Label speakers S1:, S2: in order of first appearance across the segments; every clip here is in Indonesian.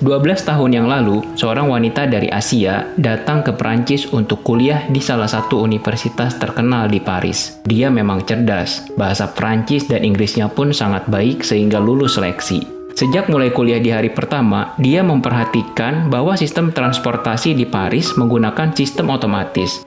S1: 12 tahun yang lalu, seorang wanita dari Asia datang ke Perancis untuk kuliah di salah satu universitas terkenal di Paris. Dia memang cerdas, bahasa Perancis dan Inggrisnya pun sangat baik sehingga lulus seleksi. Sejak mulai kuliah di hari pertama, dia memperhatikan bahwa sistem transportasi di Paris menggunakan sistem otomatis.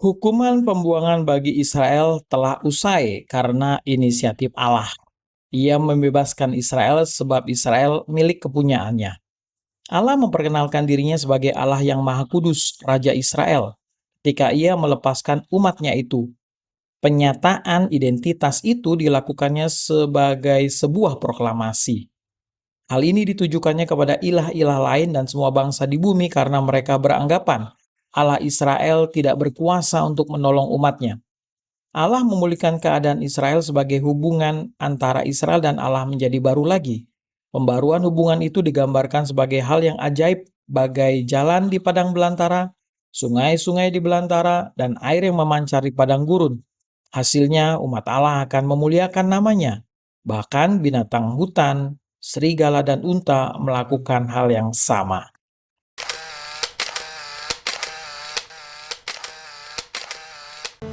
S2: 'Hukuman pembuangan bagi Israel telah usai karena inisiatif Allah. Ia membebaskan Israel sebab Israel milik kepunyaannya. Allah memperkenalkan dirinya sebagai Allah yang Maha Kudus, Raja Israel, ketika Ia melepaskan umatnya itu. Penyataan identitas itu dilakukannya sebagai sebuah proklamasi. Hal ini ditujukannya kepada ilah-ilah lain dan semua bangsa di bumi karena mereka beranggapan Allah Israel tidak berkuasa untuk menolong umatnya. Allah memulihkan keadaan Israel sebagai hubungan antara Israel dan Allah menjadi baru lagi. Pembaruan hubungan itu digambarkan sebagai hal yang ajaib, bagai jalan di padang belantara, sungai-sungai di belantara, dan air yang memancar di padang gurun. Hasilnya, umat Allah akan memuliakan namanya. Bahkan binatang hutan, serigala, dan unta melakukan hal yang sama.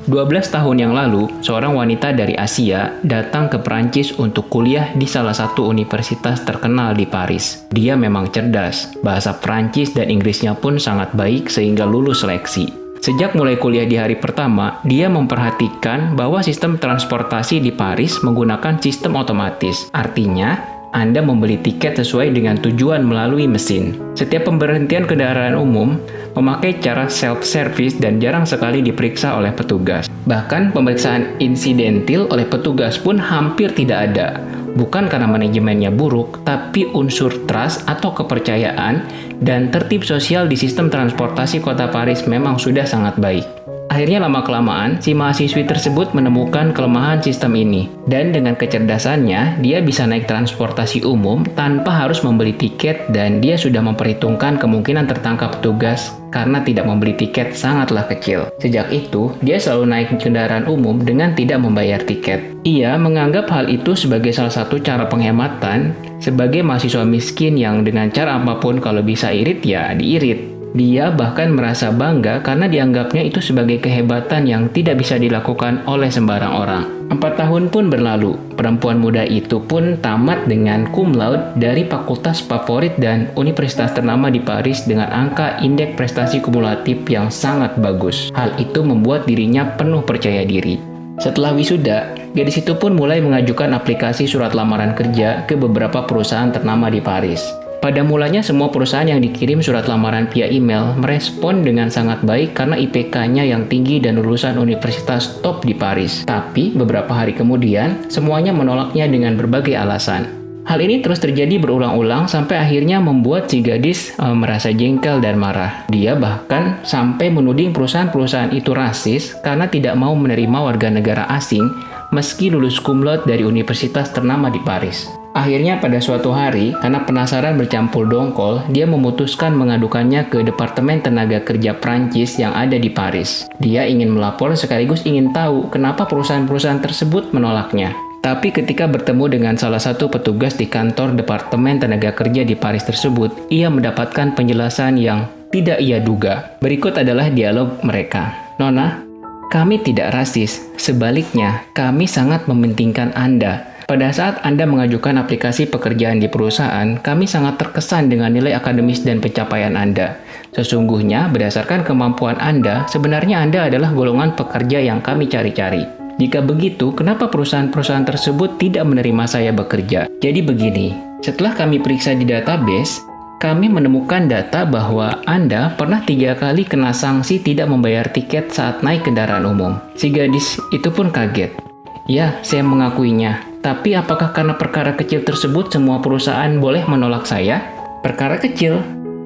S1: 12 tahun yang lalu, seorang wanita dari Asia datang ke Perancis untuk kuliah di salah satu universitas terkenal di Paris. Dia memang cerdas, bahasa Perancis dan Inggrisnya pun sangat baik sehingga lulus seleksi. Sejak mulai kuliah di hari pertama, dia memperhatikan bahwa sistem transportasi di Paris menggunakan sistem otomatis. Artinya, Anda membeli tiket sesuai dengan tujuan melalui mesin. Setiap pemberhentian kendaraan umum memakai cara self-service dan jarang sekali diperiksa oleh petugas. Bahkan pemeriksaan insidentil oleh petugas pun hampir tidak ada. Bukan karena manajemennya buruk, tapi unsur trust atau kepercayaan dan tertib sosial di sistem transportasi kota Paris memang sudah sangat baik. Akhirnya lama-kelamaan, si mahasiswi tersebut menemukan kelemahan sistem ini. Dan dengan kecerdasannya, dia bisa naik transportasi umum tanpa harus membeli tiket dan dia sudah memperhitungkan kemungkinan tertangkap petugas karena tidak membeli tiket sangatlah kecil. Sejak itu, dia selalu naik kendaraan umum dengan tidak membayar tiket. Ia menganggap hal itu sebagai salah satu cara penghematan sebagai mahasiswa miskin yang dengan cara apapun kalau bisa irit ya diirit. Dia bahkan merasa bangga karena dianggapnya itu sebagai kehebatan yang tidak bisa dilakukan oleh sembarang orang. 4 tahun pun berlalu, perempuan muda itu pun tamat dengan cum laude dari fakultas favorit dan universitas ternama di Paris dengan angka indeks prestasi kumulatif yang sangat bagus. Hal itu membuat dirinya penuh percaya diri. Setelah wisuda, gadis itu pun mulai mengajukan aplikasi surat lamaran kerja ke beberapa perusahaan ternama di Paris. Pada mulanya semua perusahaan yang dikirim surat lamaran via email merespon dengan sangat baik karena IPK-nya yang tinggi dan lulusan universitas top di Paris. Tapi beberapa hari kemudian, semuanya menolaknya dengan berbagai alasan. Hal ini terus terjadi berulang-ulang sampai akhirnya membuat si gadis merasa jengkel dan marah. Dia bahkan sampai menuding perusahaan-perusahaan itu rasis karena tidak mau menerima warga negara asing meski lulus cum laude dari universitas ternama di Paris. Akhirnya pada suatu hari, karena penasaran bercampur dongkol, dia memutuskan mengadukannya ke Departemen Tenaga Kerja Prancis yang ada di Paris. Dia ingin melapor sekaligus ingin tahu kenapa perusahaan-perusahaan tersebut menolaknya. Tapi ketika bertemu dengan salah satu petugas di kantor Departemen Tenaga Kerja di Paris tersebut, ia mendapatkan penjelasan yang tidak ia duga. Berikut adalah dialog mereka. "Nona, kami tidak rasis. Sebaliknya, kami sangat mementingkan Anda. Pada saat Anda mengajukan aplikasi pekerjaan di perusahaan, kami sangat terkesan dengan nilai akademis dan pencapaian Anda. Sesungguhnya, berdasarkan kemampuan Anda, sebenarnya Anda adalah golongan pekerja yang kami cari-cari. Jika begitu, kenapa perusahaan-perusahaan tersebut tidak menerima saya bekerja? Jadi begini, setelah kami periksa di database, kami menemukan data bahwa Anda pernah 3 kali kena sanksi tidak membayar tiket saat naik kendaraan umum. Si gadis itu pun kaget. Ya, saya mengakuinya. Tapi apakah karena perkara kecil tersebut semua perusahaan boleh menolak saya? Perkara kecil?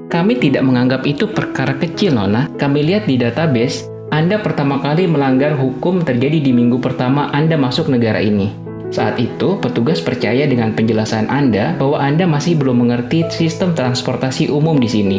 S1: Kami tidak menganggap itu perkara kecil, Nona. Kami lihat di database, Anda pertama kali melanggar hukum terjadi di minggu pertama Anda masuk negara ini. Saat itu, petugas percaya dengan penjelasan Anda bahwa Anda masih belum mengerti sistem transportasi umum di sini.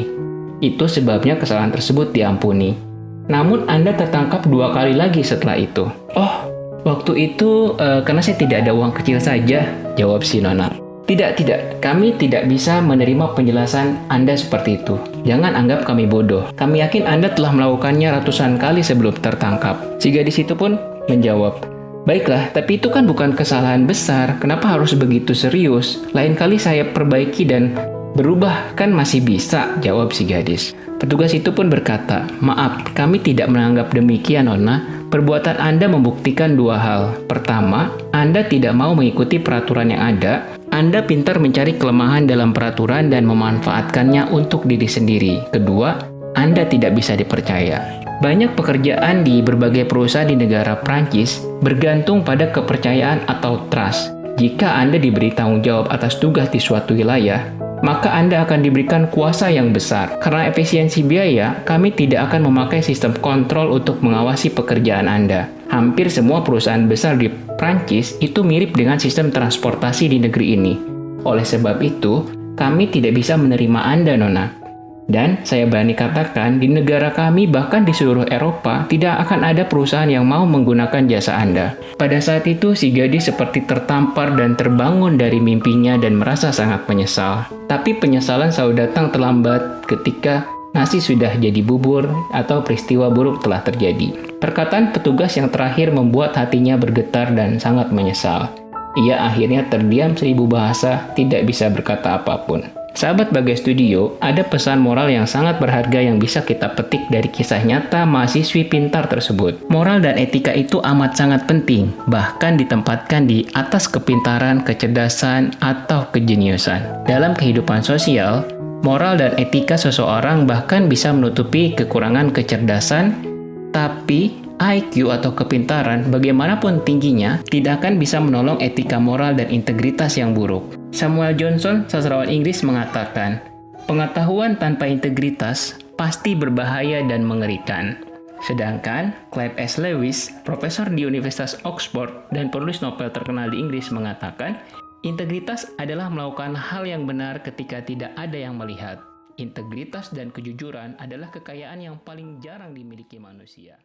S1: Itu sebabnya kesalahan tersebut diampuni. Namun Anda tertangkap 2 kali lagi setelah itu. Oh, waktu itu karena saya tidak ada uang kecil saja, jawab si Nona. Tidak, kami tidak bisa menerima penjelasan Anda seperti itu. Jangan anggap kami bodoh. Kami yakin Anda telah melakukannya ratusan kali sebelum tertangkap. Si gadis itu pun menjawab, baiklah, tapi itu kan bukan kesalahan besar. Kenapa harus begitu serius? Lain kali saya perbaiki dan berubah kan masih bisa, jawab si gadis. Petugas itu pun berkata, maaf, kami tidak menganggap demikian, Nona. Perbuatan Anda membuktikan 2 hal. Pertama, Anda tidak mau mengikuti peraturan yang ada. Anda pintar mencari kelemahan dalam peraturan dan memanfaatkannya untuk diri sendiri. Kedua, Anda tidak bisa dipercaya. Banyak pekerjaan di berbagai perusahaan di negara Prancis bergantung pada kepercayaan atau trust. Jika Anda diberi tanggung jawab atas tugas di suatu wilayah, maka Anda akan diberikan kuasa yang besar. Karena efisiensi biaya, kami tidak akan memakai sistem kontrol untuk mengawasi pekerjaan Anda. Hampir semua perusahaan besar di Prancis itu mirip dengan sistem transportasi di negeri ini. Oleh sebab itu, kami tidak bisa menerima Anda, Nona. Dan saya berani katakan, di negara kami bahkan di seluruh Eropa tidak akan ada perusahaan yang mau menggunakan jasa Anda. Pada saat itu, si gadis seperti tertampar dan terbangun dari mimpinya dan merasa sangat menyesal. Tapi penyesalan selalu datang terlambat ketika nasi sudah jadi bubur atau peristiwa buruk telah terjadi. Perkataan petugas yang terakhir membuat hatinya bergetar dan sangat menyesal. Ia akhirnya terdiam 1000 bahasa, tidak bisa berkata apapun. Sahabat Bagai Studio, ada pesan moral yang sangat berharga yang bisa kita petik dari kisah nyata mahasiswi pintar tersebut. Moral dan etika itu amat sangat penting, bahkan ditempatkan di atas kepintaran, kecerdasan, atau kejeniusan. Dalam kehidupan sosial, moral dan etika seseorang bahkan bisa menutupi kekurangan kecerdasan, tapi IQ atau kepintaran, bagaimanapun tingginya, tidak akan bisa menolong etika moral dan integritas yang buruk. Samuel Johnson, sastrawan Inggris, mengatakan, pengetahuan tanpa integritas pasti berbahaya dan mengerikan. Sedangkan Clive S. Lewis, profesor di Universitas Oxford dan penulis novel terkenal di Inggris, mengatakan, integritas adalah melakukan hal yang benar ketika tidak ada yang melihat. Integritas dan kejujuran adalah kekayaan yang paling jarang dimiliki manusia.